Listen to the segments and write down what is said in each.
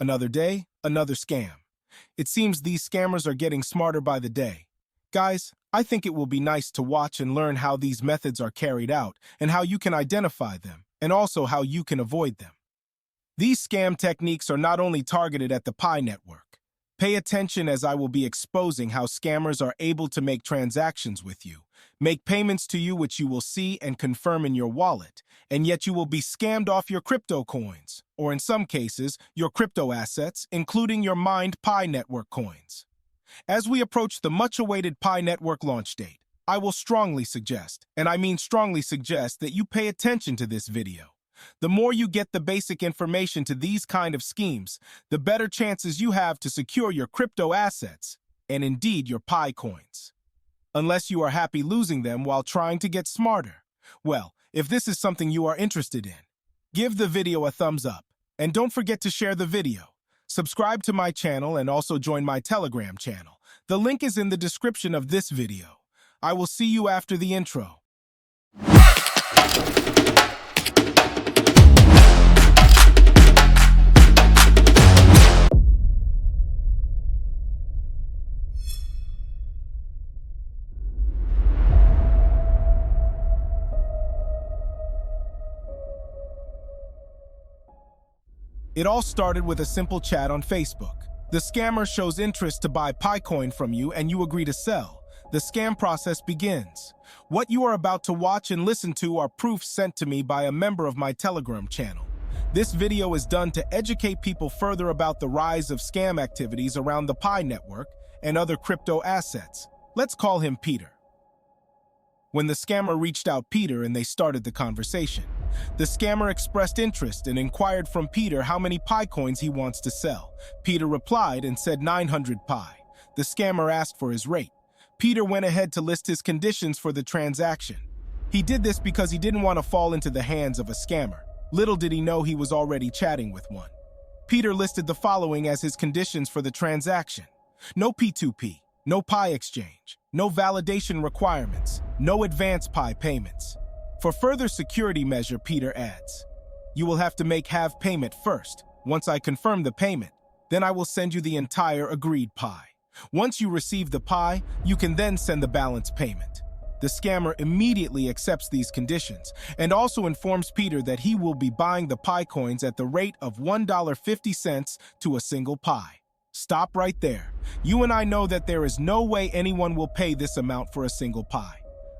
Another day, another scam. It seems these scammers are getting smarter by the day. Guys, I think it will be nice to watch and learn how these methods are carried out and how you can identify them, and also how you can avoid them. These scam techniques are not only targeted at the Pi network. Pay attention as I will be exposing how scammers are able to make transactions with you, make payments to you which you will see and confirm in your wallet, and yet you will be scammed off your crypto coins, or in some cases, your crypto assets, including your mined Pi network coins. As we approach the much-awaited Pi network launch date, I will strongly suggest, and I mean strongly suggest, that you pay attention to this video. The more you get the basic information to these kind of schemes, the better chances you have to secure your crypto assets, and indeed your Pi coins. Unless you are happy losing them while trying to get smarter. Well, if this is something you are interested in, give the video a thumbs up, and don't forget to share the video. Subscribe to my channel and also join my Telegram channel. The link is in the description of this video. I will see you after the intro. It all started with a simple chat on Facebook. The scammer shows interest to buy Picoin from you and you agree to sell. The scam process begins. What you are about to watch and listen to are proofs sent to me by a member of my Telegram channel. This video is done to educate people further about the rise of scam activities around the Pi network and other crypto assets. Let's call him Peter. When the scammer reached out Peter and they started the conversation, the scammer expressed interest and inquired from Peter how many Pi coins he wants to sell. Peter replied and said 900 Pi. The scammer asked for his rate. Peter went ahead to list his conditions for the transaction. He did this because he didn't want to fall into the hands of a scammer. Little did he know he was already chatting with one. Peter listed the following as his conditions for the transaction: no P2P, no Pi exchange, no validation requirements, no advance Pi payments. For further security measure, Peter adds, you will have to make half payment first. Once I confirm the payment, then I will send you the entire agreed Pi. Once you receive the Pi, you can then send the balance payment. The scammer immediately accepts these conditions and also informs Peter that he will be buying the Pi coins at the rate of $1.50 to a single Pi. Stop right there. You and I know that there is no way anyone will pay this amount for a single Pi.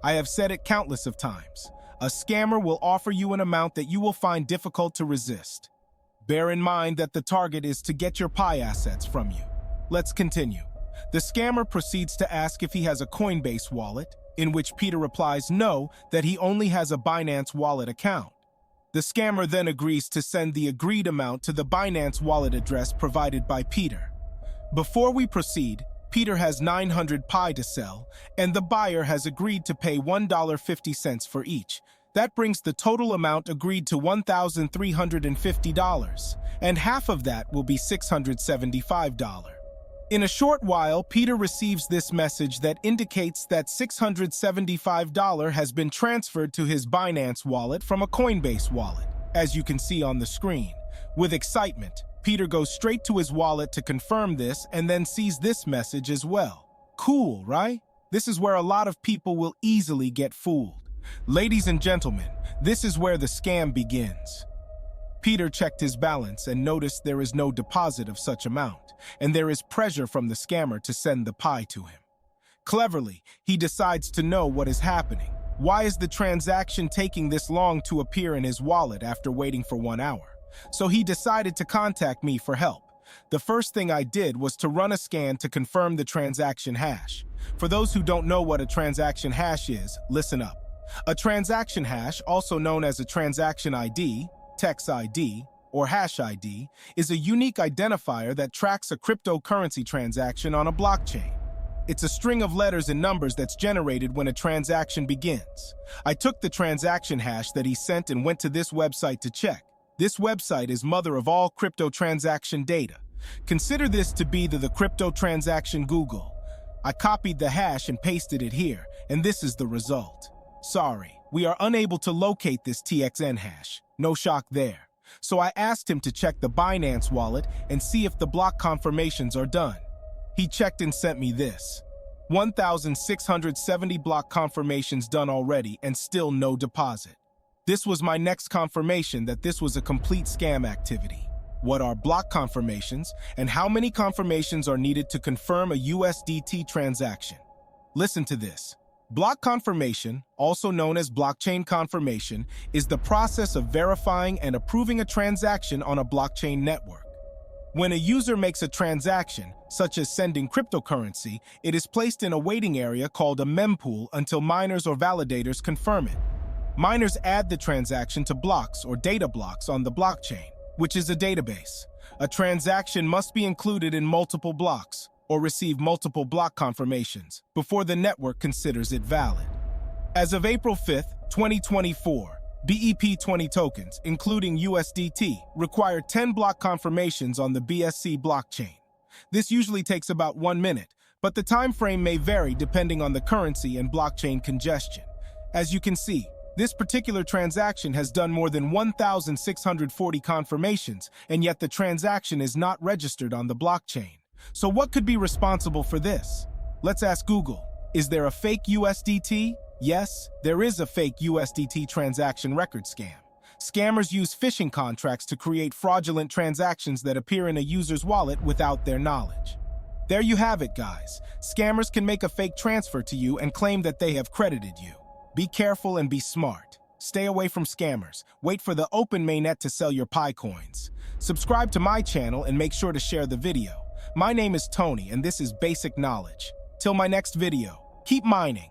I have said it countless of times. A scammer will offer you an amount that you will find difficult to resist. Bear in mind that the target is to get your Pi assets from you. Let's continue. The scammer proceeds to ask if he has a Coinbase wallet, in which Peter replies no, that he only has a Binance wallet account. The scammer then agrees to send the agreed amount to the Binance wallet address provided by Peter. Before we proceed, Peter has 900 Pi to sell, and the buyer has agreed to pay $1.50 for each. That brings the total amount agreed to $1,350, and half of that will be $675. In a short while, Peter receives this message that indicates that $675 has been transferred to his Binance wallet from a Coinbase wallet, as you can see on the screen. With excitement, Peter goes straight to his wallet to confirm this and then sees this message as well. Cool, right? This is where a lot of people will easily get fooled. Ladies and gentlemen, this is where the scam begins. Peter checked his balance and noticed there is no deposit of such amount, and there is pressure from the scammer to send the Pi to him. Cleverly, he decides to know what is happening. Why is the transaction taking this long to appear in his wallet after waiting for 1 hour? So he decided to contact me for help. The first thing I did was to run a scan to confirm the transaction hash. For those who don't know what a transaction hash is, listen up. A transaction hash, also known as a transaction ID, text ID, or hash ID, is a unique identifier that tracks a cryptocurrency transaction on a blockchain. It's a string of letters and numbers that's generated when a transaction begins. I took the transaction hash that he sent and went to this website to check. This website is mother of all crypto transaction data. Consider this to be the crypto transaction Google. I copied the hash and pasted it here, and this is the result. Sorry, we are unable to locate this TXN hash. No shock there. So I asked him to check the Binance wallet and see if the block confirmations are done. He checked and sent me this: 1,670 block confirmations done already and still no deposit. This was my next confirmation that this was a complete scam activity. What are block confirmations, and how many confirmations are needed to confirm a USDT transaction? Listen to this. Block confirmation, also known as blockchain confirmation, is the process of verifying and approving a transaction on a blockchain network. When a user makes a transaction, such as sending cryptocurrency, it is placed in a waiting area called a mempool until miners or validators confirm it. Miners add the transaction to blocks or data blocks on the blockchain, which is a database. A transaction must be included in multiple blocks or receive multiple block confirmations before the network considers it valid. As of April 5th, 2024, BEP20 tokens, including USDT, require 10 block confirmations on the BSC blockchain. This usually takes about 1 minute, but the time frame may vary depending on the currency and blockchain congestion. As you can see, this particular transaction has done more than 1,640 confirmations, and yet the transaction is not registered on the blockchain. So what could be responsible for this? Let's ask Google. Is there a fake USDT? Yes, there is a fake USDT transaction record scam. Scammers use phishing contracts to create fraudulent transactions that appear in a user's wallet without their knowledge. There you have it, guys. Scammers can make a fake transfer to you and claim that they have credited you. Be careful and be smart. Stay away from scammers. Wait for the open mainnet to sell your Pi coins. Subscribe to my channel and make sure to share the video. My name is Tony, and this is Basic Knowledge. Till my next video, keep mining.